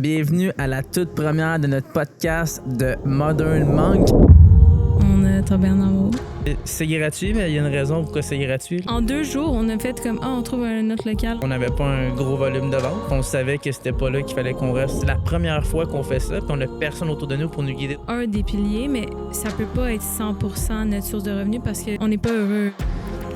Bienvenue à la toute première de notre podcast de Modern Monk. On a tombé en amour. C'est gratuit, mais il y a une raison pourquoi c'est gratuit. En 2 jours, on a fait comme on trouve un autre local. On n'avait pas un gros volume de vente. On savait que c'était pas là qu'il fallait qu'on reste. C'est la première fois qu'on fait ça, puis on n'a personne autour de nous pour nous guider. Un des piliers, mais ça peut pas être 100% notre source de revenus parce qu'on n'est pas heureux.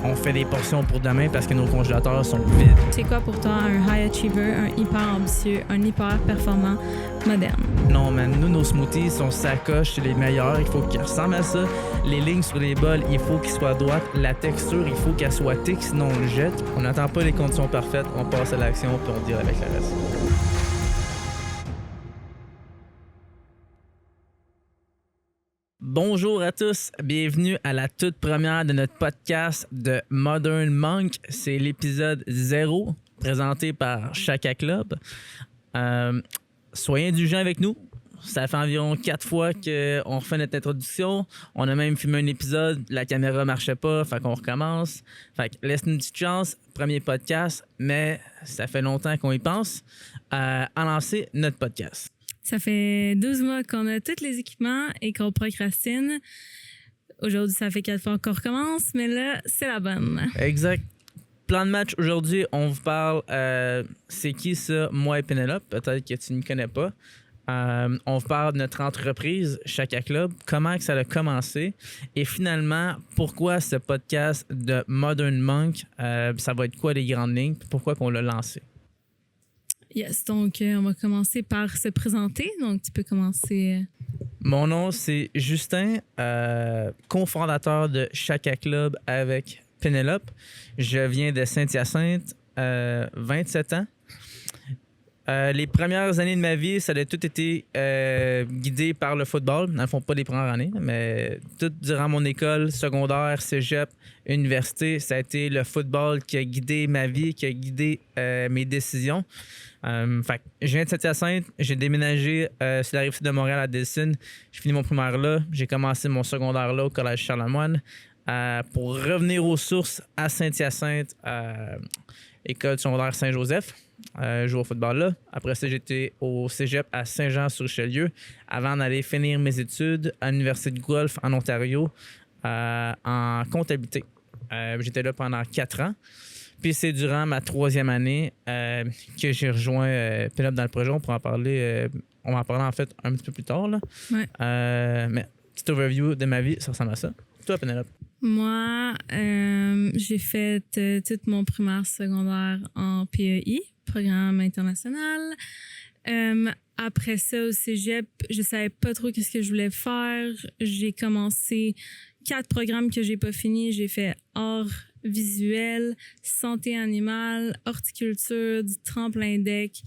On fait des portions pour demain parce que nos congélateurs sont vides. C'est quoi pour toi un high achiever, un hyper ambitieux, un hyper performant, moderne? Non, man, nous, nos smoothies sont sacoches, c'est les meilleurs. Il faut qu'ils ressemblent à ça. Les lignes sur les bols, il faut qu'ils soient droites. La texture, il faut qu'elle soit thick, sinon on le jette. On n'attend pas les conditions parfaites, on passe à l'action puis on deal avec le reste. Bonjour à tous, bienvenue à la toute première de notre podcast de Modern Monk. C'est l'épisode 0 présenté par Chaka Club. Soyez indulgents avec nous. Ça fait environ 4 fois qu'on refait notre introduction. On a même filmé un épisode, la caméra marchait pas, fait qu'on recommence. Fait que laisse-nous une petite chance, premier podcast, mais ça fait longtemps qu'on y pense à lancer notre podcast. Ça fait 12 mois qu'on a tous les équipements et qu'on procrastine. Aujourd'hui, ça fait 4 fois qu'on recommence, mais là, c'est la bonne. Exact. Plan de match aujourd'hui, on vous parle, c'est qui ça, moi et Pénélope, peut-être que tu ne connais pas. On vous parle de notre entreprise, Chaka Club, comment que ça a commencé et finalement, pourquoi ce podcast de Modern Monk, ça va être quoi les grandes lignes, pourquoi qu'on l'a lancé. Yes, donc on va commencer par se présenter. Donc, tu peux commencer. Mon nom, c'est Justin, cofondateur de Chaka Club avec Pénélope. Je viens de Saint-Hyacinthe, 27 ans. Les premières années de ma vie, ça a tout été guidé par le football. Dans le fond, pas les premières années, mais tout durant mon école, secondaire, cégep, université, ça a été le football qui a guidé ma vie, qui a guidé mes décisions. Fait que je viens de Saint-Hyacinthe, j'ai déménagé sur la rive-sud de Montréal à Delson. J'ai fini mon primaire là, j'ai commencé mon secondaire là au Collège Charlemagne pour revenir aux sources à Saint-Hyacinthe, école secondaire Saint-Joseph. Jouer au football là. Après ça, j'étais au cégep à Saint-Jean-sur-Richelieu avant d'aller finir mes études à l'Université de Guelph en Ontario en comptabilité. J'étais là pendant 4 ans. Puis c'est durant ma 3e année que j'ai rejoint Pénélope dans le projet. On va en parler en fait un petit peu plus tard. Là. Ouais. Mais petite overview de ma vie, ça ressemble à ça. Toi, Pénélope? Moi, j'ai fait tout mon primaire secondaire en PEI, programme international. Après ça, au cégep, je savais pas trop qu'est-ce que je voulais faire. J'ai commencé 4 programmes que j'ai pas finis. J'ai fait art visuel, santé animale, horticulture, du tremplin deck.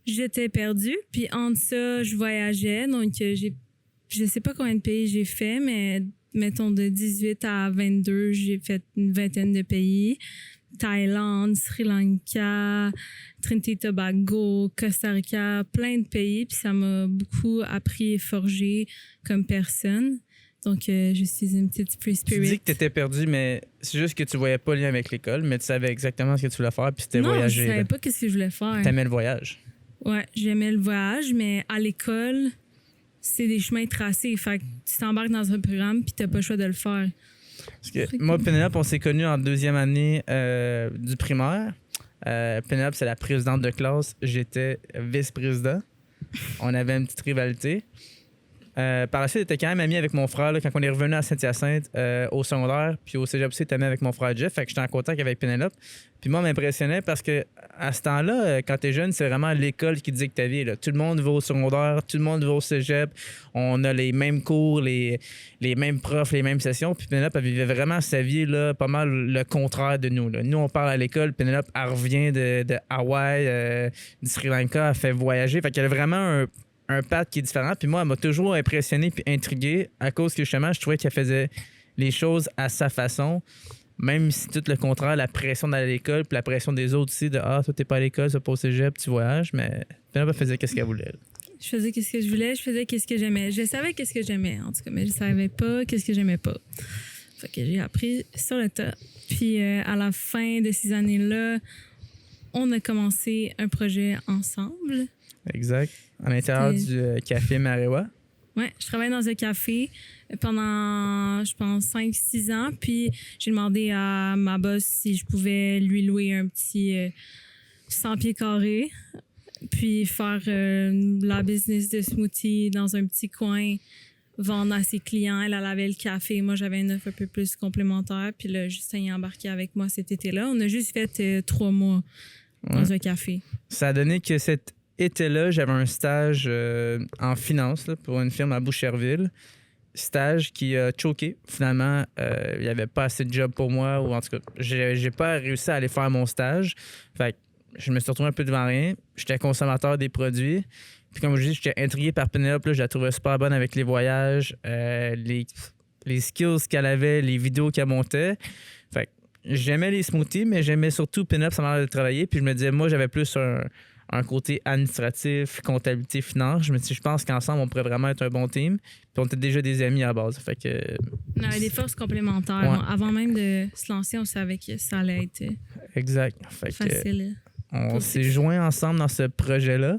J'étais perdue. Puis entre ça, je voyageais. Donc, je sais pas combien de pays j'ai fait, mais mettons de 18 à 22, j'ai fait une vingtaine de pays. Thaïlande, Sri Lanka, Trinité et Tobago, Costa Rica, plein de pays. Puis ça m'a beaucoup appris et forgé comme personne. Donc, je suis une petite free spirit. Tu dis que tu étais perdu, mais c'est juste que tu voyais pas le lien avec l'école, mais tu savais exactement ce que tu voulais faire, puis c'était voyager. Non, je savais là. pas qu'est-ce que je voulais faire. T'aimais le voyage. Ouais, j'aimais le voyage, mais à l'école, c'est des chemins tracés. Fait que tu t'embarques dans un programme, puis t'as pas le choix de le faire. Parce que moi et Pénélope, on s'est connus en 2e année du primaire. Pénélope, c'est la présidente de classe. J'étais vice-président. On avait une petite rivalité. Par la suite, j'étais quand même ami avec mon frère là, quand on est revenu à Saint-Hyacinthe au secondaire. Puis au cégep, j'étais ami avec mon frère Jeff. Fait que j'étais en contact avec Pénélope. Puis moi, m'impressionnait parce que à ce temps-là, quand t'es jeune, c'est vraiment l'école qui dicte ta vie. Là. Tout le monde va au secondaire, tout le monde va au cégep. On a les mêmes cours, les mêmes profs, les mêmes sessions. Puis Pénélope, elle vivait vraiment sa vie là, pas mal le contraire de nous. Là. Nous, on parle à l'école. Pénélope, elle revient de Hawaï, du Sri Lanka, elle fait voyager. Fait qu'elle a vraiment un path qui est différent. Puis moi, elle m'a toujours impressionné puis intrigué à cause que justement, je trouvais qu'elle faisait les choses à sa façon. Même si tout le contraire, la pression d'aller à l'école, puis la pression des autres aussi, de « Ah, toi, t'es pas à l'école, c'est pas au cégep, tu voyages. » Mais Pénélope faisait qu'est-ce qu'elle voulait. Je faisais qu'est-ce que je voulais, je faisais qu'est-ce que j'aimais. Je savais qu'est-ce que j'aimais, en tout cas, mais je savais pas qu'est-ce que j'aimais pas. Fait que j'ai appris sur le tas. Puis à la fin de ces années-là, on a commencé un projet ensemble. Exact. À l'intérieur C'était- du café Marewa. Ouais, je travaillais dans un café pendant, je pense, 5-6 ans. Puis j'ai demandé à ma boss si je pouvais lui louer un petit 100 pieds carrés. Puis faire la business de smoothie dans un petit coin, vendre à ses clients. Elle avait le café. Moi, j'avais une offre un peu plus complémentaire. Puis là, Justin est embarqué avec moi cet été-là. On a juste fait 3 mois dans un café. Ça a donné que cet été-là, j'avais un stage en finance là, pour une firme à Boucherville. Stage qui a choqué. Finalement, il n'y avait pas assez de job pour moi, ou en tout cas, j'ai pas réussi à aller faire mon stage. Fait que je me suis retrouvé un peu devant rien. J'étais consommateur des produits. Puis comme je dis, j'étais intrigué par Penelope. Là, je la trouvais super bonne avec les voyages, les skills qu'elle avait, les vidéos qu'elle montait. Fait que j'aimais les smoothies, mais j'aimais surtout Penelope, sa manière de travailler. Puis je me disais, moi, j'avais plus un côté administratif, comptabilité, finance. Je me dis, je pense qu'ensemble, on pourrait vraiment être un bon team. Puis on était déjà des amis à la base. Fait que, On avait des forces complémentaires. Ouais. Avant même de se lancer, on savait que ça allait être exact. Fait que, facile. on s'est joints ensemble dans ce projet-là.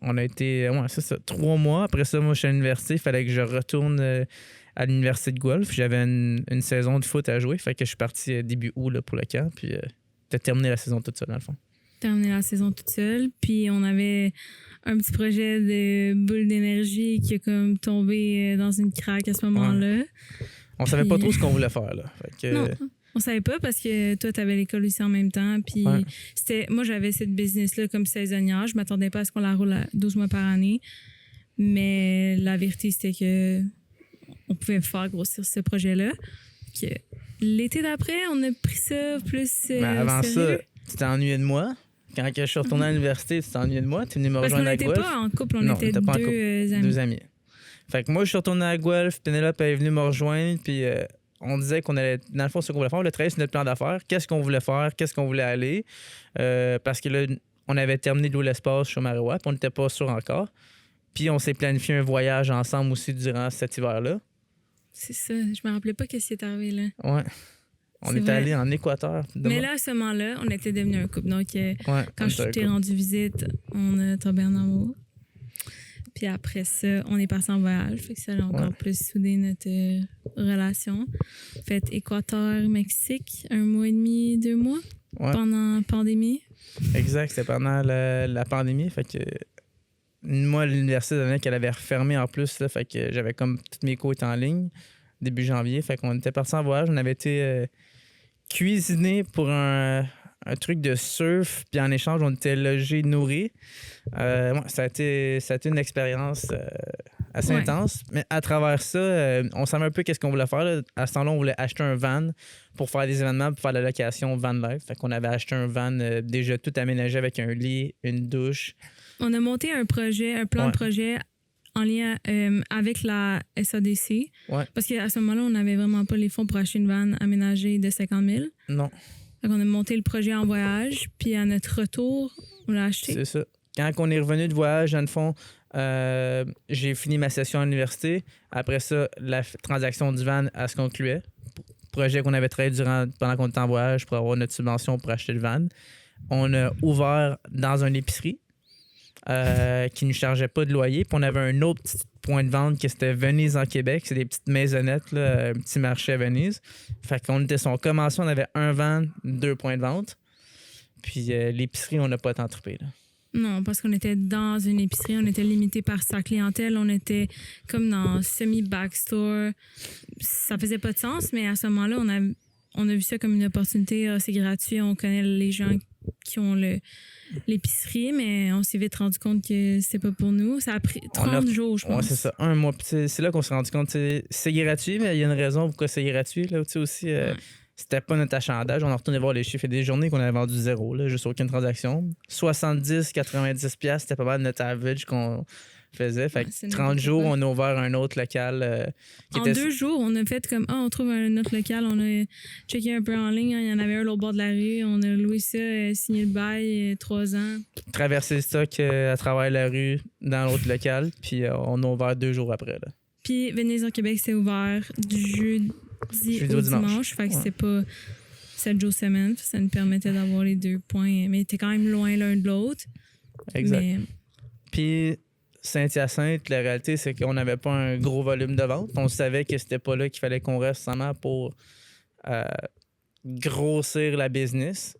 On a été, c'est ça, 3 mois. Après ça, moi, je suis à l'université. Il fallait que je retourne à l'université de Guelph. J'avais une saison de foot à jouer. Fait que je suis parti début août là, pour le camp. Puis t'as terminé la saison toute seule, dans le fond. Terminé la saison toute seule. Puis on avait un petit projet de boule d'énergie qui a comme tombé dans une craque à ce moment-là. On savait pas trop ce qu'on voulait faire, là. Fait que, Non, on savait pas parce que toi, tu avais l'école aussi en même temps. Puis moi, j'avais cette business-là comme saisonnière. Je m'attendais pas à ce qu'on la roule à 12 mois par année. Mais la vérité, c'était que on pouvait faire grossir ce projet-là. Que l'été d'après, on a pris ça plus avant sérieux. ça, tu t'es ennuyé de moi. Quand je suis retourné à l'université, tu t'es ennuyé de moi. Tu es venu me Parce qu'on rejoindre à n'était Guelph. pas en couple, on Non, était on était pas en deux couple. amis. 2 amis. Fait que moi, je suis retourné à Guelph. Penelope est venue me rejoindre. Puis on disait qu'on allait, dans le fond, ce qu'on voulait faire, on voulait travailler sur notre plan d'affaires. Qu'est-ce qu'on voulait faire? Qu'est-ce qu'on voulait aller? Parce que là, on avait terminé de l'eau l'espace chez Marewa, puis on n'était pas sûr encore. Puis on s'est planifié un voyage ensemble aussi durant cet hiver-là. C'est ça, je me rappelais pas qu'est-ce qui est arrivé là. Ouais. On C'est est vrai. allé en Équateur. Mais là, à ce moment-là, on était devenus un couple. Donc, Ouais, quand je t'ai rendu visite, on a tombé en amour. Puis après ça, on est parti en voyage. Fait que ça a encore plus soudé notre relation. Fait Équateur, Mexique, 1 mois et demi, 2 mois pendant la pandémie. Exact, c'était pendant la pandémie. Fait que moi, l'université donnait qu'elle avait refermé en plus. Là, fait que j'avais comme toutes mes cours étaient en ligne début janvier. Fait qu'on était partis en voyage. On avait été cuisiné pour un truc de surf. Puis en échange, on était logés, nourris. Ça a été une expérience assez intense. Mais à travers ça, on savait un peu qu'est-ce qu'on voulait faire. Là. À ce temps-là, on voulait acheter un van pour faire des événements, pour faire la location van life. Fait qu'on avait acheté un van déjà tout aménagé avec un lit, une douche. On a monté un plan de projet en lien avec la SADC. Ouais. Parce qu'à ce moment-là, on n'avait vraiment pas les fonds pour acheter une van aménagée de 50 000. Non. Donc, on a monté le projet en voyage, puis à notre retour, on l'a acheté. C'est ça. Quand on est revenu de voyage, dans le fond, j'ai fini ma session à l'université. Après ça, la transaction du van, elle se concluait. Projet qu'on avait travaillé pendant qu'on était en voyage pour avoir notre subvention pour acheter le van. On a ouvert dans une épicerie qui ne nous chargeait pas de loyer. Puis on avait un autre petit point de vente qui c'était Venise en Québec. C'est des petites maisonnettes, là, un petit marché à Venise. Fait qu'on était son commencé, on avait un van, 2 points de vente. Puis l'épicerie, on n'a pas tant trippé, là. Non, parce qu'on était dans une épicerie, on était limité par sa clientèle, on était comme dans semi-backstore. Ça faisait pas de sens, mais à ce moment-là, on a vu ça comme une opportunité. C'est gratuit, on connaît les gens qui ont l'épicerie, mais on s'est vite rendu compte que c'est pas pour nous. Ça a pris 30 jours, je pense. Ouais, c'est ça, 1 mois. Puis c'est là qu'on s'est rendu compte, c'est gratuit, mais il y a une raison pourquoi c'est gratuit. Là, aussi, c'était pas notre achalandage. On a retourné voir les chiffres. Il y a des journées qu'on avait vendu 0, là, juste aucune transaction. 70-90$, c'était pas mal notre average qu'on faisait. Fait que 30 jours, on a ouvert un autre local. En 2 jours, on a fait comme, on trouve un autre local. On a checké un peu en ligne. Il y en avait un au bord de la rue. On a loué ça, signé le bail, 3 ans. Traversé le stock à travers la rue dans l'autre local. Puis on a ouvert 2 jours après. Là. Puis Venise en Québec, c'est ouvert du jeudi au dimanche. Fait que c'est pas 7 jours semaine. Ça nous permettait d'avoir les 2 points. Mais t'es quand même loin l'un de l'autre. Exact. Mais Puis Saint-Hyacinthe, la réalité, c'est qu'on n'avait pas un gros volume de vente. On savait que c'était pas là qu'il fallait qu'on reste seulement pour grossir la business.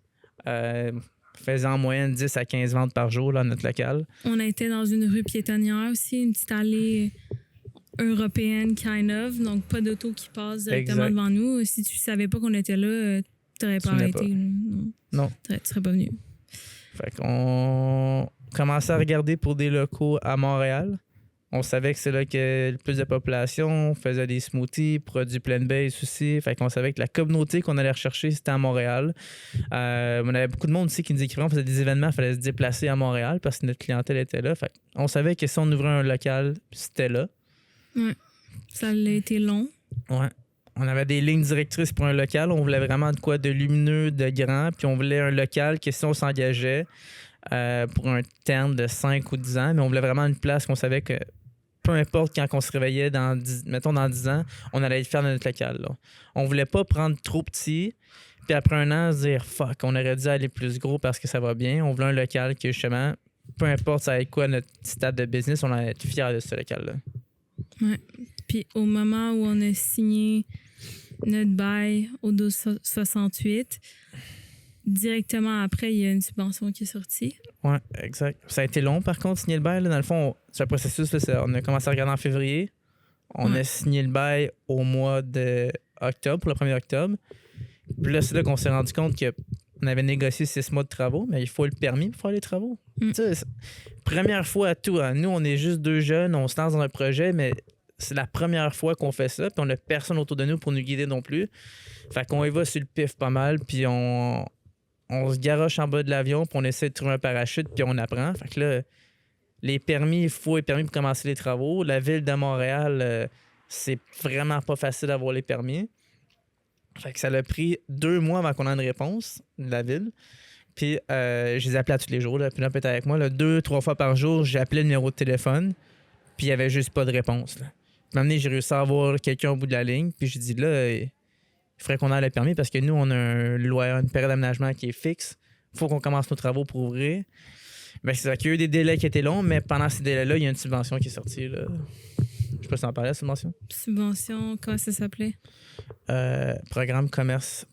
Faisant en moyenne 10 à 15 ventes par jour, là, notre local. On était dans une rue piétonnière aussi, une petite allée européenne, kind of. Donc, pas d'auto qui passe directement devant nous. Si tu savais pas qu'on était là, tu n'aurais pas arrêté. Non. Tu serais pas venu. Fait qu'on commençait à regarder pour des locaux à Montréal. On savait que c'est là qu'il y a le plus de population. On faisait des smoothies, produits plant-based aussi. Fait qu'on savait que la communauté qu'on allait rechercher, c'était à Montréal. On avait beaucoup de monde aussi qui nous écrivait. On faisait des événements, il fallait se déplacer à Montréal parce que notre clientèle était là. Fait on savait que si on ouvrait un local, c'était là. Ouais. Ça a été long. Ouais. On avait des lignes directrices pour un local. On voulait vraiment de quoi de lumineux, de grand. Puis on voulait un local que si on s'engageait pour un terme de 5 ou 10 ans, mais on voulait vraiment une place qu'on savait que peu importe quand on se réveillait, dans 10 ans, on allait être fiers de notre local. Là. On voulait pas prendre trop petit, puis après un an, se dire « fuck, on aurait dû aller plus gros parce que ça va bien ». On voulait un local que justement, peu importe ça allait quoi notre stade de business, on allait être fiers de ce local-là. Ouais. Puis au moment où on a signé notre bail au 1268, directement après, il y a une subvention qui est sortie. Oui, exact. Ça a été long, par contre, signer le bail. Là, dans le fond, c'est un processus. Là, on a commencé à regarder en février. On a signé le bail au mois d'octobre, pour le 1er octobre. Puis là, c'est là qu'on s'est rendu compte qu'on avait négocié 6 mois de travaux, mais il faut le permis pour faire les travaux. Tu sais, première fois à tout. Hein. Nous, on est juste 2 jeunes, on se lance dans un projet, mais c'est la première fois qu'on fait ça, puis on n'a personne autour de nous pour nous guider non plus. Fait qu'on y va sur le pif pas mal, puis on se garoche en bas de l'avion, puis on essaie de trouver un parachute, puis on apprend. Fait que là, les permis, il faut les permis pour commencer les travaux. La ville de Montréal, c'est vraiment pas facile d'avoir les permis. Fait que ça l'a pris 2 mois avant qu'on ait une réponse de la ville. Puis je les appelais à tous les jours. Là, puis là, peut-être avec moi, 2-3 fois par jour, j'appelais le numéro de téléphone, puis il n'y avait juste pas de réponse. Là. Puis à un moment donné, j'ai réussi à avoir quelqu'un au bout de la ligne, puis j'ai dit là, il faudrait qu'on ait le permis parce que nous, on a une période d'aménagement qui est fixe. Il faut qu'on commence nos travaux pour ouvrir. Ben, c'est ça qu'il y a eu des délais qui étaient longs, mais pendant ces délais-là, il y a une subvention qui est sortie. Là. Je sais pas si on parlait de la subvention. Subvention, comment ça s'appelait? Programme Commerce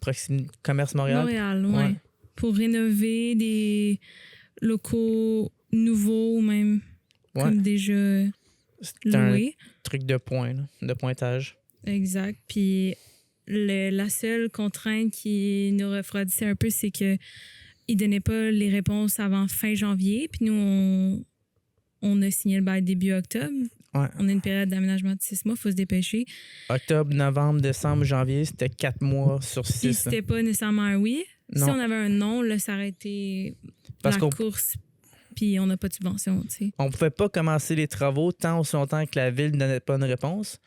Montréal. Montréal, oui. Ouais. Pour rénover des locaux nouveaux ou même comme déjà loués. Un truc de pointage. Exact. Puis la seule contrainte qui nous refroidissait un peu, c'est que ils donnaient pas les réponses avant fin janvier. Puis nous, on a signé le bail début octobre. Ouais. On a une période d'aménagement de 6 mois, il faut se dépêcher. Octobre, novembre, décembre, janvier, c'était 4 mois sur 6. Puis c'était pas nécessairement un oui. Non. Si on avait un non, là, ça aurait été course. Puis on n'a pas de subvention, tu sais. On pouvait pas commencer les travaux tant aussi longtemps que la ville ne donnait pas une réponse.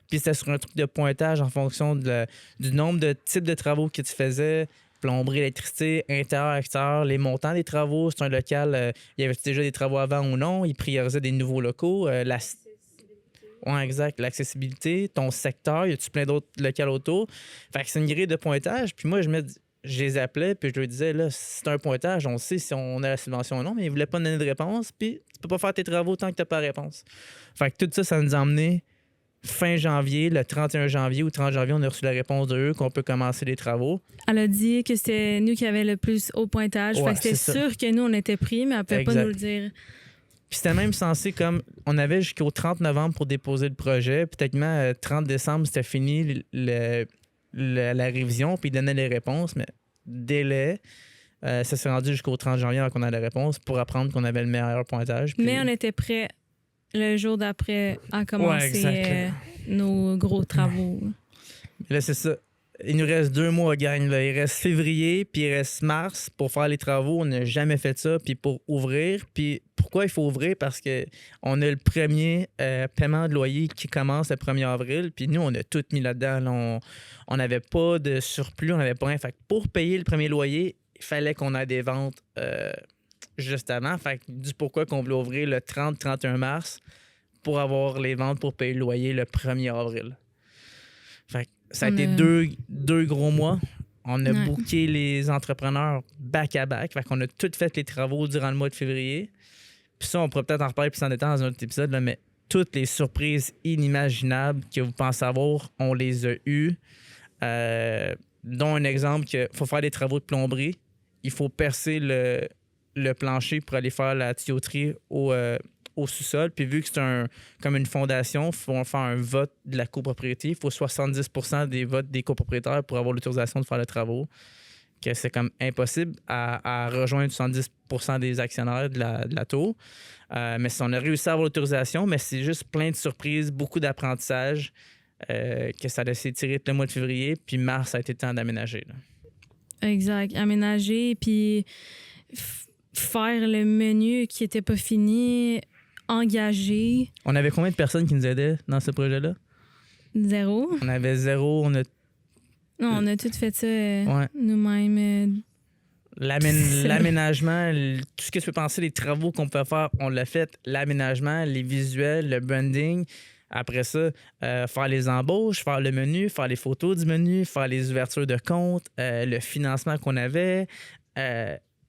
Puis c'était sur un truc de pointage en fonction du nombre de types de travaux que tu faisais. Plomberie, électricité, intérieur, extérieur, les montants des travaux. C'est un local, il y avait déjà des travaux avant ou non. Ils priorisaient des nouveaux locaux. Oui, exact. L'accessibilité, ton secteur, y a-tu plein d'autres locales autour? Fait que c'est une grille de pointage. Puis moi, je les appelais, puis je leur disais, là, si c'est un pointage, on sait si on a la subvention ou non, mais ils voulaient pas donner de réponse, puis tu peux pas faire tes travaux tant que t'as pas de réponse. Fait que tout ça nous a emmené fin janvier, le 31 janvier ou 30 janvier, on a reçu la réponse d'eux qu'on peut commencer les travaux. Elle a dit que c'était nous qui avions le plus haut pointage. Ouais, fait que c'était sûr que nous, on était pris, mais elle ne pouvait pas nous le dire. Puis c'était même censé comme... On avait jusqu'au 30 novembre pour déposer le projet. Puis techniquement, 30 décembre, c'était fini la révision, puis ils donnaient les réponses, mais délai. Ça s'est rendu jusqu'au 30 janvier avant qu'on ait la réponse pour apprendre qu'on avait le meilleur pointage. Puis... Mais on était prêts le jour d'après à commencer nos gros travaux. Là, c'est ça. Il nous reste 2 mois à gagner. Là. Il reste février, puis il reste mars pour faire les travaux. On n'a jamais fait ça. Puis pour ouvrir. Puis pourquoi il faut ouvrir? Parce qu'on a le premier paiement de loyer qui commence le 1er avril. Puis nous, on a tout mis là-dedans. Là, on n'avait pas de surplus, on n'avait pas rien. Fait que pour payer le premier loyer, il fallait qu'on ait des ventes juste avant. Fait que du pourquoi qu'on voulait ouvrir le 30-31 mars pour avoir les ventes pour payer le loyer le 1er avril. Fait que ça a été deux gros mois. On a booké les entrepreneurs back-à-back. Fait qu'on a tout fait les travaux durant le mois de février. Puis ça, on pourrait peut-être en reparler plus en détail dans un autre épisode, là, mais toutes les surprises inimaginables que vous pensez avoir, on les a eues. Dont un exemple qu'il faut faire des travaux de plomberie. Il faut percer le plancher pour aller faire la tuyauterie au sous-sol. Puis vu que c'est comme une fondation, il faut faire un vote de la copropriété. Il faut 70% des votes des copropriétaires pour avoir l'autorisation de faire les travaux. Que c'est comme impossible à rejoindre 70% des actionnaires de la tour. Mais si on a réussi à avoir l'autorisation, mais c'est juste plein de surprises, beaucoup d'apprentissage que ça a laissé tirer tout le mois de février. Puis mars, ça a été le temps d'aménager. Là. Exact. Aménager, puis faire le menu qui n'était pas fini, engager. On avait combien de personnes qui nous aidaient dans ce projet-là? 0. On avait 0. Non, on a tout fait ça nous-mêmes. L'aménagement, tout ce que tu peux penser, les travaux qu'on peut faire, on l'a fait. L'aménagement, les visuels, le branding. Après ça, faire les embauches, faire le menu, faire les photos du menu, faire les ouvertures de compte, le financement qu'on avait,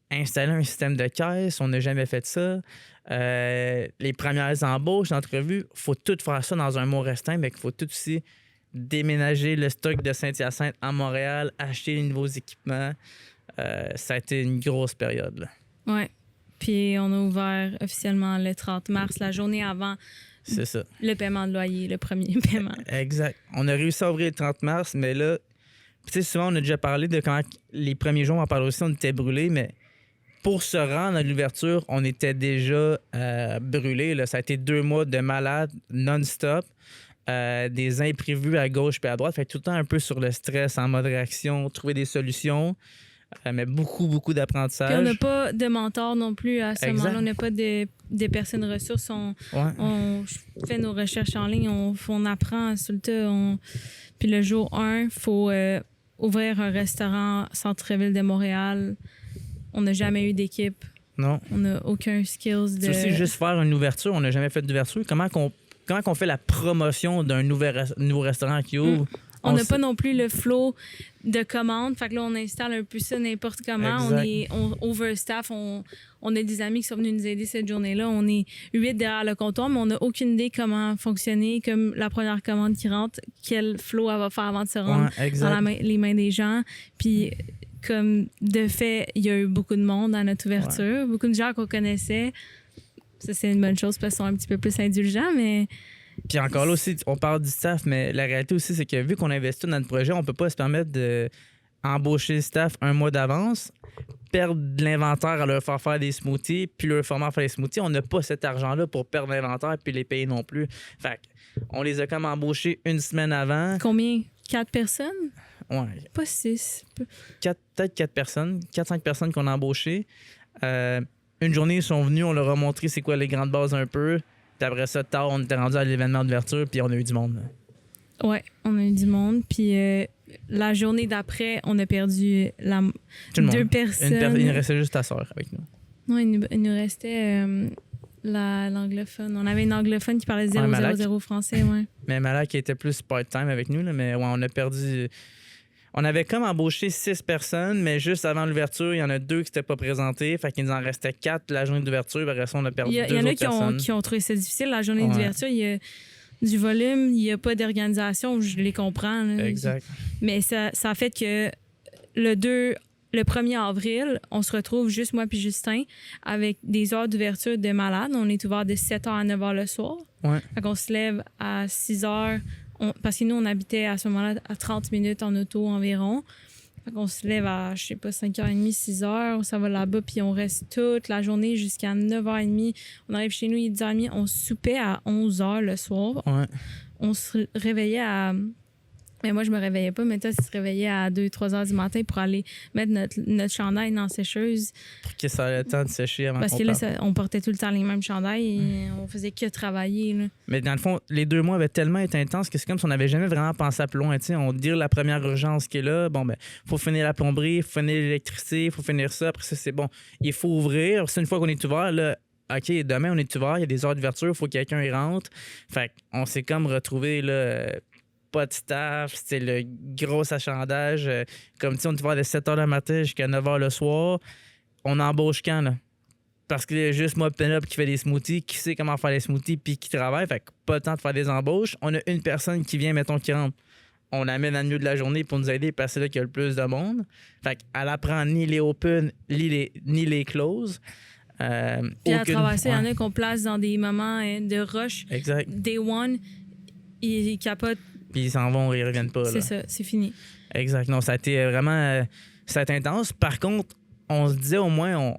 installer un système de caisse. On n'a jamais fait ça. Les premières embauches, l'entrevue, il faut tout faire ça dans un mois restreint, mais il faut tout aussi déménager le stock de Saint-Hyacinthe à Montréal, acheter les nouveaux équipements. Ça a été une grosse période. Oui. Puis on a ouvert officiellement le 30 mars, la journée avant c'est ça. Le paiement de loyer, le premier paiement. Exact. On a réussi à ouvrir le 30 mars, mais là, tu sais, souvent on a déjà parlé de quand les premiers jours, on en parle aussi, on était brûlés, mais pour se rendre à l'ouverture, on était déjà brûlés. Là. Ça a été 2 mois de malade non-stop. Des imprévus à gauche et à droite. Fait tout le temps un peu sur le stress, en mode réaction, trouver des solutions. Mais beaucoup d'apprentissage. Puis on n'a pas de mentor non plus à ce moment-là. On n'a pas de personnes ressources. On fait nos recherches en ligne. On apprend sur le tas. Puis le jour 1, il faut ouvrir un restaurant centre-ville de Montréal. On n'a jamais eu d'équipe. Non. On n'a aucun skills de... C'est aussi juste faire une ouverture. On n'a jamais fait d'ouverture. Comment qu'on fait la promotion d'un nouveau restaurant qui ouvre? On n'a pas non plus le flow de commandes. Fait que là, on installe un peu ça n'importe comment. Exact. On overstaff. On a des amis qui sont venus nous aider cette journée-là. On est 8 derrière le comptoir, mais on n'a aucune idée comment fonctionner. Comme la première commande qui rentre, quel flow elle va faire avant de se rendre dans les mains des gens. Puis, comme de fait, il y a eu beaucoup de monde à notre ouverture. Beaucoup de gens qu'on connaissait. Ça, c'est une bonne chose parce qu'ils sont un petit peu plus indulgents, mais... Puis encore là aussi, on parle du staff, mais la réalité aussi, c'est que vu qu'on investit dans notre projet, on peut pas se permettre d'embaucher le staff un mois d'avance, perdre de l'inventaire à leur faire des smoothies, puis leur faire des smoothies. On n'a pas cet argent-là pour perdre l'inventaire puis les payer non plus. Fait on les a comme embauchés une semaine avant. Combien? 4 personnes? Ouais. Pas 6. Peut-être 4 personnes, 4-5 personnes qu'on a embauchées. Une journée, ils sont venus, on leur a montré c'est quoi les grandes bases un peu. Puis après ça, tard, on était rendu à l'événement d'ouverture, puis on a eu du monde. Ouais, on a eu du monde. Puis la journée d'après, on a perdu 2 personnes. Il nous restait juste ta soeur avec nous. Non, il nous restait l'anglophone. On avait une anglophone qui parlait 000 français, ouais. Mais Malak qui était plus part-time avec nous, là, mais ouais, on a perdu... On avait comme embauché 6 personnes, mais juste avant l'ouverture, il y en a 2 qui s'étaient pas présentés. Fait qu'il nous en restait 4 la journée d'ouverture. Après ça, on a perdu 2 autres personnes. Il y en a qui ont trouvé ça difficile. La journée d'ouverture, il y a du volume, il n'y a pas d'organisation. Je les comprends. Là. Exact. Mais ça a fait que le 1er avril, on se retrouve juste moi puis Justin avec des heures d'ouverture de malade. On est ouvert de 7h à 9h le soir. Ouais. Fait qu'on se lève à 6h. Parce que nous, on habitait à ce moment-là à 30 minutes en auto environ. Fait qu'on se lève à, 5h30, 6h. On s'en va là-bas, puis on reste toute la journée jusqu'à 9h30. On arrive chez nous, il est 10h30. On soupait à 11h le soir. Ouais. On se réveillait à... Mais moi, je me réveillais pas, mais toi, tu te réveillais à 2-3 heures du matin pour aller mettre notre chandail dans la sécheuse. Pour que ça ait le temps de sécher avant Parce que là, on portait tout le temps les mêmes chandails et on faisait que travailler. Là. Mais dans le fond, les 2 mois avaient tellement été intenses que c'est comme si on n'avait jamais vraiment pensé à plus loin. T'sais, on dit la première urgence qui est là, bon, ben, faut finir la plomberie, il faut finir l'électricité, il faut finir ça. Après ça, c'est bon. Il faut ouvrir. C'est une fois qu'on est ouvert, là, OK, demain, on est ouvert, il y a des heures d'ouverture, il faut que quelqu'un y rentre. Fait qu'on s'est comme retrouvé là. Pas de staff, c'était le gros achalandage. Comme tu sais, on est ouvert de 7h le matin jusqu'à 9h le soir. On embauche quand, là? parce qu'il y a juste moi, Penelope, qui fait des smoothies, qui sait comment faire les smoothies, puis qui travaille. Fait que pas le temps de faire des embauches. On a une personne qui vient, mettons, qui rentre. On l'amène à le milieu de la journée pour nous aider parce que c'est là qu'il y a le plus de monde. Fait qu'elle apprend ni les open, ni les close. Puis à travers ça, il y en a qu'on place dans des moments de rush. Exact. Day one, ils capotent. Puis ils s'en vont, ils reviennent pas. C'est ça, c'est fini. Exact. Non, ça a été vraiment ça a été intense. Par contre, on se disait au moins,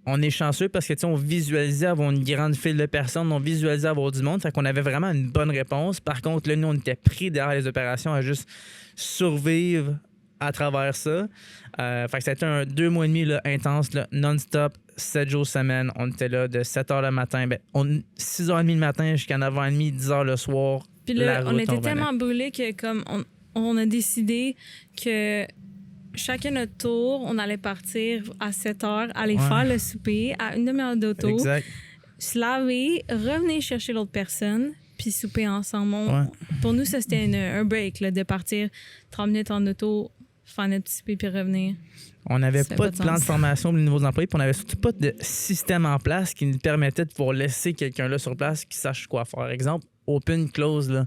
on est chanceux parce que on visualisait avoir une grande file de personnes, on visualisait avoir du monde. Fait qu'on avait vraiment une bonne réponse. Par contre, là, nous, on était pris derrière les opérations à juste survivre à travers ça. Fait que ça a été un 2 mois et demi là, intense, là, non-stop, 7 jours semaine. On était là de 7h le matin, 6h30 le matin jusqu'à 9h30, 10h le soir. Puis là, on était tellement brûlés que comme on a décidé que chacun notre tour, on allait partir à 7h, aller faire le souper à une demi-heure d'auto, exact. Se laver, revenir chercher l'autre personne, puis souper ensemble. Pour nous, ça, c'était un break, là, de partir 30 minutes en auto, faire notre petit souper, puis revenir. On n'avait pas de plan de formation pour les nouveaux employés, puis on n'avait surtout pas de système en place qui nous permettait de pouvoir laisser quelqu'un là sur place qui sache quoi faire. Exemple, open, close, là.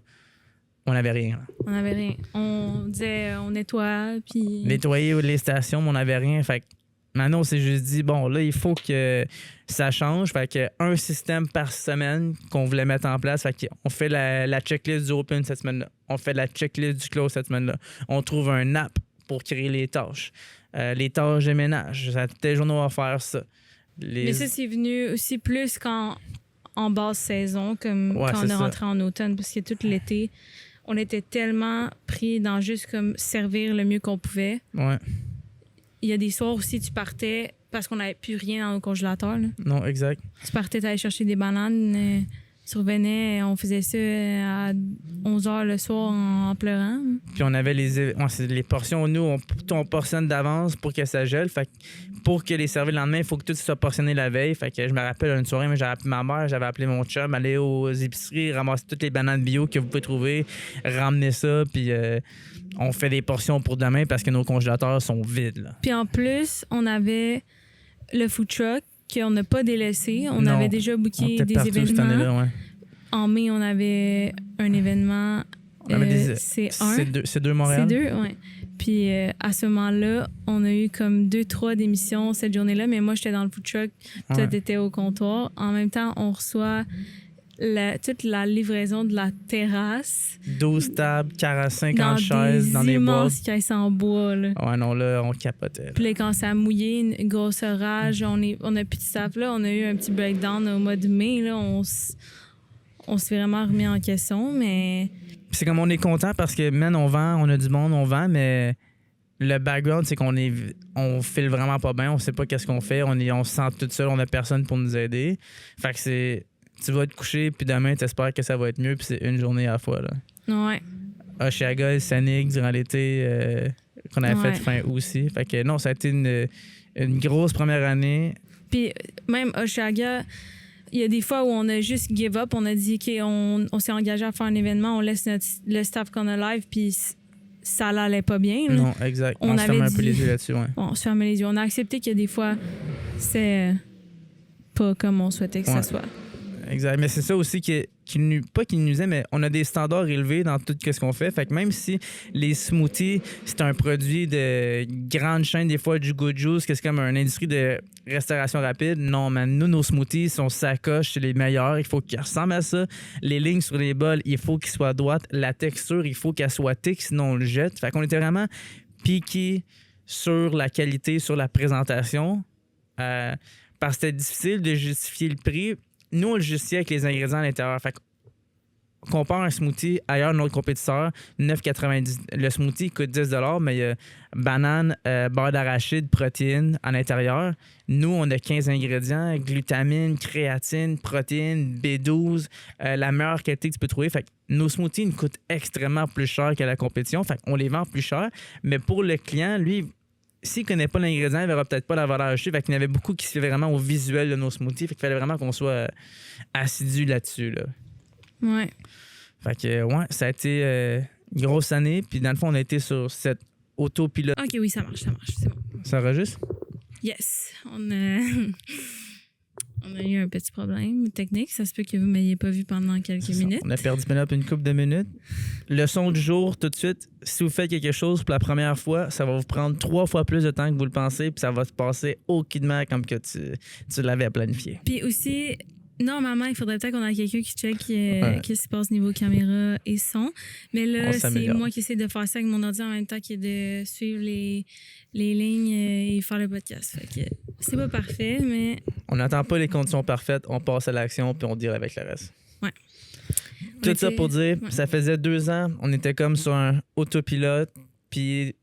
On n'avait rien. Là. On n'avait rien. On disait, on nettoie, puis... Nettoyer les stations, mais on n'avait rien. Fait que maintenant, on s'est juste dit, bon, là, il faut que ça change. Fait que un système par semaine qu'on voulait mettre en place. Fait qu'on fait la checklist du open cette semaine-là. On fait la checklist du close cette semaine-là. On trouve un app pour créer les tâches. Les tâches de ménage. Ça a tel jour on va faire ça. Mais ça, c'est venu aussi plus en basse saison, comme quand on est rentré en automne, parce que tout l'été, on était tellement pris dans juste comme servir le mieux qu'on pouvait. Ouais. Il y a des soirs aussi, tu partais parce qu'on n'avait plus rien dans le congélateur. Là. Non, exact. Tu partais, tu allais chercher des bananes, tu revenais, on faisait ça à 11h le soir en pleurant. Puis on avait les portions, nous, on portionne d'avance pour que ça gèle. Fait que pour que les servir le lendemain, il faut que tout soit portionné la veille. Fait que je me rappelle une soirée, mais j'avais appelé ma mère, j'avais appelé mon chum, aller aux épiceries, ramasser toutes les bananes bio que vous pouvez trouver, ramener ça, puis on fait des portions pour demain parce que nos congélateurs sont vides. Là. Puis en plus, on avait le food truck qu'on n'a pas délaissé. On avait déjà booké des événements. Cette année-là, ouais. En mai, on avait un événement. C2 Montréal. C2, oui. Puis à ce moment-là, on a eu comme 2-3 démissions cette journée-là, mais moi, j'étais dans le food truck, toi, t'étais au comptoir. En même temps, on reçoit toute la livraison de la terrasse. 12 tables, 50 chaises dans des boîtes. Dans des immenses caisses en bois. Là. Ouais, non, là, on capotait. Là. Puis là, quand ça a mouillé, une grosse orage, on a plus de staff. Là, on a eu un petit breakdown au mois de mai. Là, on s'est vraiment remis en question, mais... C'est comme on est content parce que, man, on vend, on a du monde, on vend, mais le background, c'est qu'on file vraiment pas bien. On sait pas qu'est-ce qu'on fait. On se sent tout seul. On a personne pour nous aider. Fait que c'est... Tu vas te coucher, puis demain, tu espères que ça va être mieux, puis c'est une journée à la fois. Là. Ouais. Oshiaga, Sanig, durant l'été, qu'on avait fait fin août aussi. Fait que non, ça a été une grosse première année. Puis même Oshiaga, il y a des fois où on a juste give up. On a dit qu'on s'est engagé à faire un événement, on laisse le staff qu'on a live, puis ça l'allait pas bien. Là. Non, exact. On se ferme un peu les yeux là-dessus. Ouais. On se ferme les yeux. On a accepté qu'il y a des fois, c'est pas comme on souhaitait que ça soit. Exact. Mais c'est ça aussi pas qui nuisait, mais on a des standards élevés dans tout ce qu'on fait. Fait que même si les smoothies, c'est un produit de grande chaîne, des fois du Good Juice, que c'est comme une industrie de restauration rapide, non, man, nous, nos smoothies sont sacoches, c'est les meilleurs. Il faut qu'ils ressemblent à ça. Les lignes sur les bols, il faut qu'ils soient droites. La texture, il faut qu'elle soit thick, sinon on le jette. Fait qu'on était vraiment piqués sur la qualité, sur la présentation. Parce que c'était difficile de justifier le prix. Nous, on le justifie avec les ingrédients à l'intérieur. Fait qu'on compare un smoothie ailleurs de notre compétiteur, 9,90. Le smoothie coûte 10 $, mais il y a banane, beurre d'arachide, protéines à l'intérieur. Nous, on a 15 ingrédients, glutamine, créatine, protéines, B12, la meilleure qualité que tu peux trouver. Fait que nos smoothies nous coûtent extrêmement plus cher que la compétition. Fait qu'on les vend plus cher. Mais pour le client, lui, s'il ne connaît pas l'ingrédient, il ne verra peut-être pas la valeur ajoutée. Fait qu'il y en avait beaucoup qui se fait vraiment au visuel de nos smoothies. Fait qu'il fallait vraiment qu'on soit assidu là-dessus. Là. Ouais. Fait que, ça a été une grosse année. Puis dans le fond, on a été sur cette autopilote. OK, oui, ça marche. C'est bon. Ça enregistre? Yes. On a eu un petit problème technique. Ça se peut que vous ne m'ayez pas vu pendant quelques minutes. On a perdu Penelope une couple de minutes. Leçon du jour, tout de suite. Si vous faites quelque chose pour la première fois, ça va vous prendre 3 fois plus de temps que vous le pensez, puis ça va se passer aucunement comme que tu l'avais planifié. Puis aussi, normalement, il faudrait peut-être qu'on ait quelqu'un qui check qu'est-ce qui se passe niveau caméra et son. Mais là, c'est moi qui essaie de faire ça avec mon ordi en même temps, qui est de suivre les lignes et faire le podcast. Fait que c'est pas parfait, mais... On n'attend pas les conditions parfaites, on passe à l'action puis on deal avec le reste. Ouais. Tout ça pour dire, ça faisait 2 ans, on était comme sur un autopilote, puis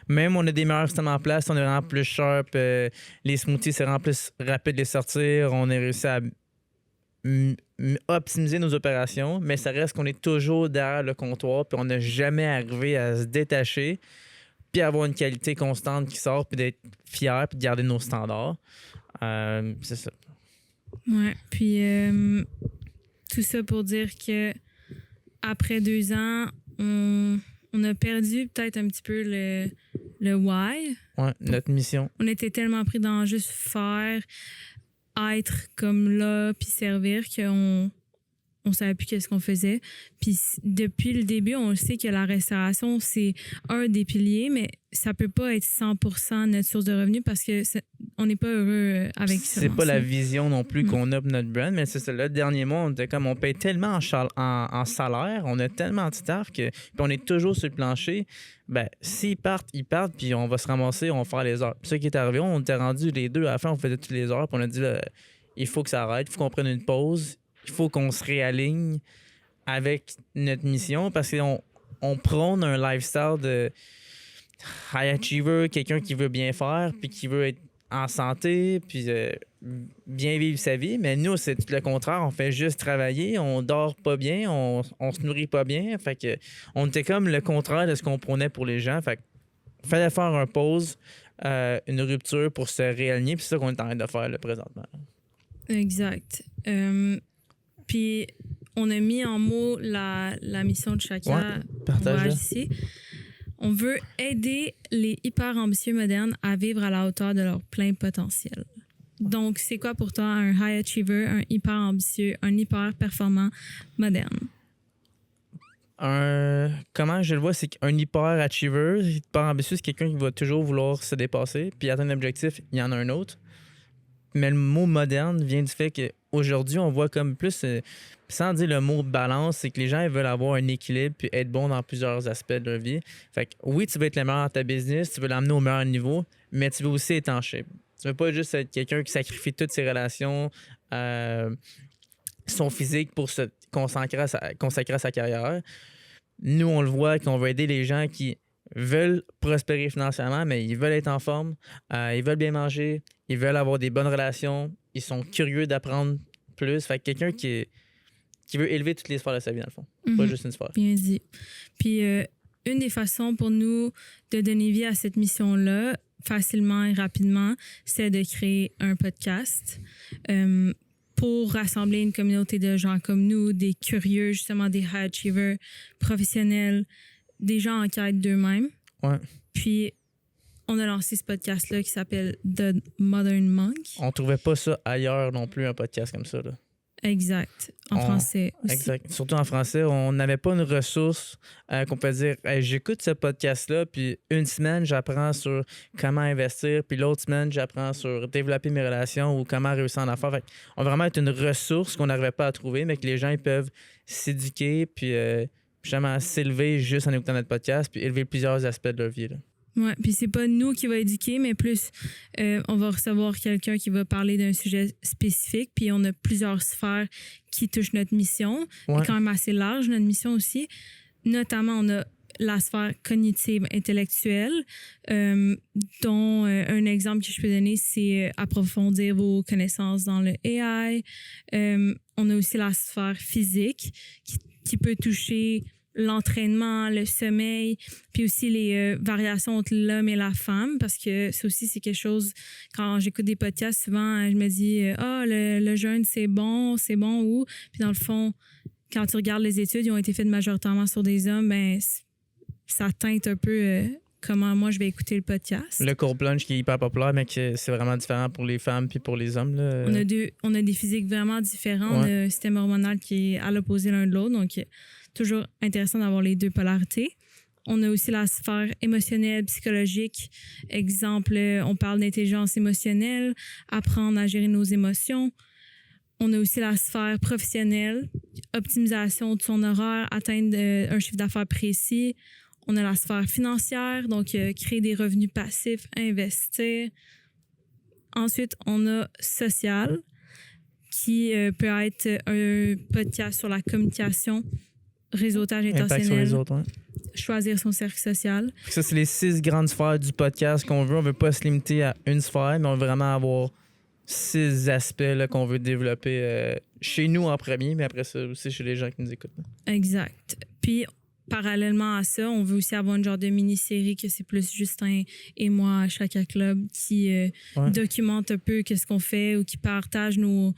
même on a des meilleurs systèmes en place, on est vraiment plus sharp, les smoothies, c'est vraiment plus rapide de les sortir, on a réussi à optimiser nos opérations, mais ça reste qu'on est toujours derrière le comptoir, puis on n'a jamais arrivé à se détacher, puis avoir une qualité constante qui sort, puis d'être fier, puis de garder nos standards. C'est ça. Ouais, puis tout ça pour dire que après 2 ans, on a perdu peut-être un petit peu le why. Ouais, notre mission. On était tellement pris dans juste faire, être comme là, puis servir qu'on savait plus qu'est-ce qu'on faisait. Puis depuis le début, on sait que la restauration, c'est un des piliers, mais ça peut pas être 100% notre source de revenus parce que on n'est pas heureux avec ça. C'est pas la vision non plus qu'on a pour notre brand, mais c'est ça. Le dernier mois, on était comme, on paye tellement en salaire, on a tellement de staff que puis on est toujours sur le plancher. Ben, s'ils partent, ils partent, puis on va se ramasser, on va faire les heures. Puis ce qui est arrivé, on était rendus les deux à la fin, on faisait toutes les heures, puis on a dit, là, il faut que ça arrête, il faut qu'on prenne une pause. Il faut qu'on se réaligne avec notre mission parce qu'on prône un lifestyle de high achiever, quelqu'un qui veut bien faire puis qui veut être en santé puis bien vivre sa vie. Mais nous, c'est tout le contraire. On fait juste travailler, on dort pas bien, on se nourrit pas bien. Fait que on était comme le contraire de ce qu'on prônait pour les gens. Fait que fallait faire une pause, une rupture pour se réaligner. Puis c'est ça qu'on est en train de faire là, présentement. Exact. Puis, on a mis en mots la mission de chacun. Partager. Ici. On veut aider les hyper ambitieux modernes à vivre à la hauteur de leur plein potentiel. Donc, c'est quoi pour toi un high achiever, un hyper ambitieux, un hyper performant moderne? Comment je le vois, c'est qu'un hyper achiever, hyper ambitieux, c'est quelqu'un qui va toujours vouloir se dépasser puis atteindre un objectif, il y en a un autre. Mais le mot moderne vient du fait qu'aujourd'hui, on voit comme plus, sans dire le mot balance, c'est que les gens ils veulent avoir un équilibre puis être bons dans plusieurs aspects de leur vie. Fait que oui, tu veux être le meilleur dans ta business, tu veux l'amener au meilleur niveau, mais tu veux aussi être en shape. Tu veux pas juste être quelqu'un qui sacrifie toutes ses relations, son physique pour se consacrer à sa carrière. Nous, on le voit qu'on veut aider les gens qui veulent prospérer financièrement, mais ils veulent être en forme, ils veulent bien manger, ils veulent avoir des bonnes relations, ils sont curieux d'apprendre plus. Fait que quelqu'un qui veut élever toutes les sphères de sa vie, dans le fond. Pas juste une sphère. Bien dit. Puis, une des façons pour nous de donner vie à cette mission-là, facilement et rapidement, c'est de créer un podcast pour rassembler une communauté de gens comme nous, des curieux, justement, des high achievers professionnels, des gens en quête d'eux-mêmes. Ouais. Puis, on a lancé ce podcast-là qui s'appelle The Modern Monk. On trouvait pas ça ailleurs non plus, un podcast comme ça, là. Exact. En français aussi. Exact. Surtout en français, on n'avait pas une ressource qu'on peut dire hey, j'écoute ce podcast-là, puis une semaine, j'apprends sur comment investir, puis l'autre semaine, j'apprends sur développer mes relations ou comment réussir en affaires. Fait on va vraiment être une ressource qu'on n'arrivait pas à trouver, mais que les gens ils peuvent s'éduquer, puis justement s'élever juste en écoutant notre podcast, puis élever plusieurs aspects de leur vie, là. Ouais, puis c'est pas nous qui va éduquer, mais plus on va recevoir quelqu'un qui va parler d'un sujet spécifique, puis on a plusieurs sphères qui touchent notre mission. Ouais. C'est quand même assez large, notre mission aussi. Notamment, on a la sphère cognitive intellectuelle, dont un exemple que je peux donner, c'est approfondir vos connaissances dans le AI. On a aussi la sphère physique qui peut toucher l'entraînement, le sommeil, puis aussi les variations entre l'homme et la femme, parce que ça aussi, c'est quelque chose, quand j'écoute des podcasts, souvent, je me dis « Ah, le jeûne, c'est bon où? » Puis dans le fond, quand tu regardes les études, ils ont été faites majoritairement sur des hommes, ben ça teinte un peu comment moi je vais écouter le podcast. Le court plunge qui est hyper populaire, mais que c'est vraiment différent pour les femmes puis pour les hommes. Là. On a des physiques vraiment différents. Ouais. On a un système hormonal qui est à l'opposé l'un de l'autre. Donc, toujours intéressant d'avoir les deux polarités. On a aussi la sphère émotionnelle, psychologique. Exemple, on parle d'intelligence émotionnelle, apprendre à gérer nos émotions. On a aussi la sphère professionnelle, optimisation de son horaire, atteindre un chiffre d'affaires précis. On a la sphère financière, donc créer des revenus passifs, investir. Ensuite, on a social, qui peut être un podcast sur la communication, réseautage Impact sur intentionnel, les autres, ouais. choisir son cercle social. Ça, c'est les 6 grandes sphères du podcast qu'on veut. On veut pas se limiter à une sphère, mais on veut vraiment avoir 6 aspects là, qu'on veut développer chez nous en premier, mais après ça aussi chez les gens qui nous écoutent. Là. Exact. Puis, parallèlement à ça, on veut aussi avoir une genre de mini-série que c'est plus Justin et moi à Chaka Club qui documente un peu qu'est-ce qu'on fait ou qui partage nos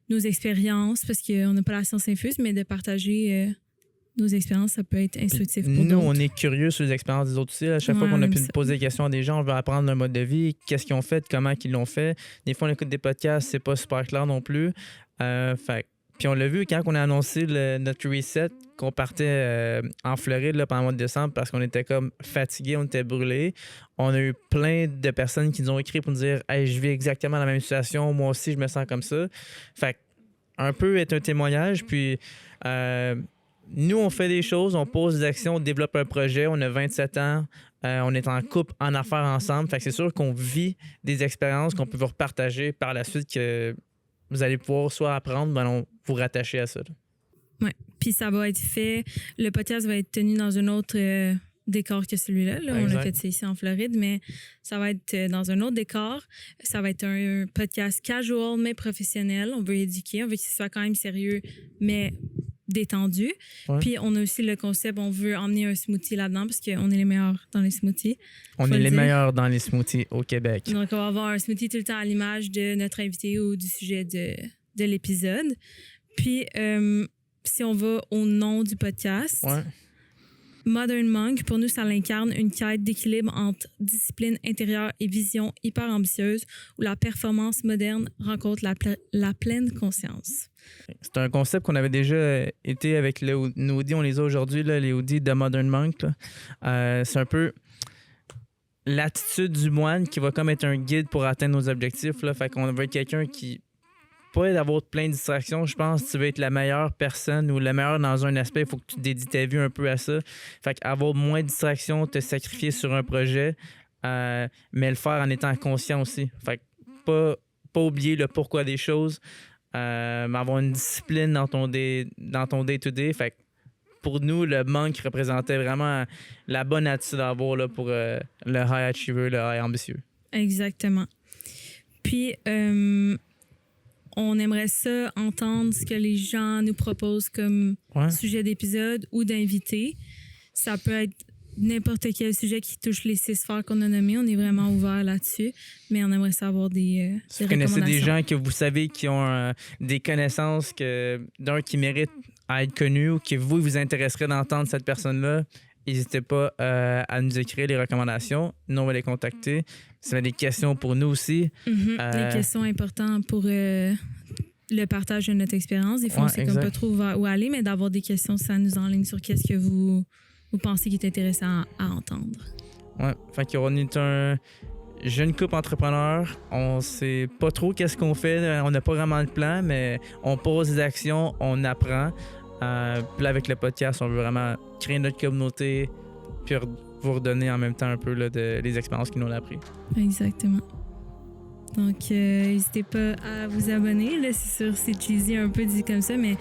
expériences parce qu'on n'a pas la science infuse, mais de partager nos expériences, ça peut être instructif pour nous, d'autres. on est curieux sur les expériences des autres aussi. À chaque fois qu'on a pu poser des questions à des gens, on veut apprendre leur mode de vie, qu'est-ce qu'ils ont fait, comment ils l'ont fait. Des fois, on écoute des podcasts, c'est pas super clair non plus. Puis on l'a vu quand on a annoncé notre reset, qu'on partait en Floride là, pendant le mois de décembre parce qu'on était comme fatigués, on était brûlés. On a eu plein de personnes qui nous ont écrit pour nous dire « Hey, je vis exactement la même situation, moi aussi, je me sens comme ça. » Fait un peu être un témoignage, puis... nous, on fait des choses, on pose des actions, on développe un projet, on a 27 ans, on est en couple, en affaires ensemble. Fait que c'est sûr qu'on vit des expériences qu'on peut vous repartager par la suite que vous allez pouvoir soit apprendre, vous rattacher à ça. Oui, puis ça va être fait. Le podcast va être tenu dans un autre décor que celui-là. Là. On a fait ça ici en Floride, mais ça va être dans un autre décor. Ça va être un podcast casual, mais professionnel. On veut éduquer, on veut que ce soit quand même sérieux, mais... détendu. Ouais. Puis on a aussi le concept, on veut emmener un smoothie là-dedans parce qu'on est les meilleurs dans les smoothies. On est les meilleurs dans les smoothies au Québec. Donc on va avoir un smoothie tout le temps à l'image de notre invité ou du sujet de l'épisode. Puis si on va au nom du podcast, Modern Monk, pour nous, ça l'incarne une quête d'équilibre entre discipline intérieure et vision hyper ambitieuse où la performance moderne rencontre la pleine conscience. C'est un concept qu'on avait déjà été avec nos hoodies, on les a aujourd'hui, là, les hoodies de Modern Monk. C'est un peu l'attitude du moine qui va comme être un guide pour atteindre nos objectifs. Là. Fait qu'on veut être quelqu'un qui, pas d'avoir plein de distractions, je pense que tu veux être la meilleure personne ou la meilleure dans un aspect, il faut que tu dédies ta vie un peu à ça. Fait qu'avoir moins de distractions, te sacrifier sur un projet, mais le faire en étant conscient aussi. Fait que pas oublier le pourquoi des choses. Mais avoir une discipline dans ton day-to-day. Fait que pour nous, le manque représentait vraiment la bonne attitude à avoir là, pour le high achiever, le high ambitieux. Exactement. Puis, on aimerait ça entendre ce que les gens nous proposent comme sujet d'épisode ou d'invité. Ça peut être n'importe quel sujet qui touche les 6 sphères qu'on a nommées. On est vraiment ouvert là-dessus, mais on aimerait savoir des si vous connaissez des gens que vous savez qui ont des connaissances qui méritent à être connus ou que vous intéresserait d'entendre cette personne-là, n'hésitez pas à nous écrire les recommandations. Nous, on va les contacter. Si vous avez des questions pour nous aussi. Des questions importantes pour le partage de notre expérience. Des fois, on sait comme pas trop où aller, mais d'avoir des questions, ça nous enligne sur qu'est-ce que vous pensez qui est intéressant à entendre. Ouais, fait qu'on est un jeune couple entrepreneur. On sait pas trop qu'est-ce qu'on fait. On n'a pas vraiment de plan, mais on pose des actions, on apprend. Puis là, avec le podcast, on veut vraiment créer notre communauté puis vous redonner en même temps un peu là, les expériences qu'ils nous ont appris. Exactement. Donc, n'hésitez pas à vous abonner. Là, c'est sûr, c'est cheesy un peu dit comme ça, mais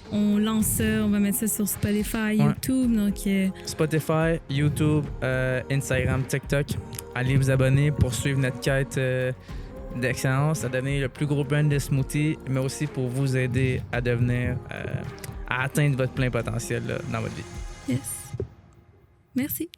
on lance ça, on va mettre ça sur Spotify, YouTube. Donc, Spotify, YouTube, Instagram, TikTok. Allez vous abonner pour suivre notre quête d'excellence, à devenir le plus gros brand de smoothie, mais aussi pour vous aider à devenir, à atteindre votre plein potentiel là, dans votre vie. Yes. Merci.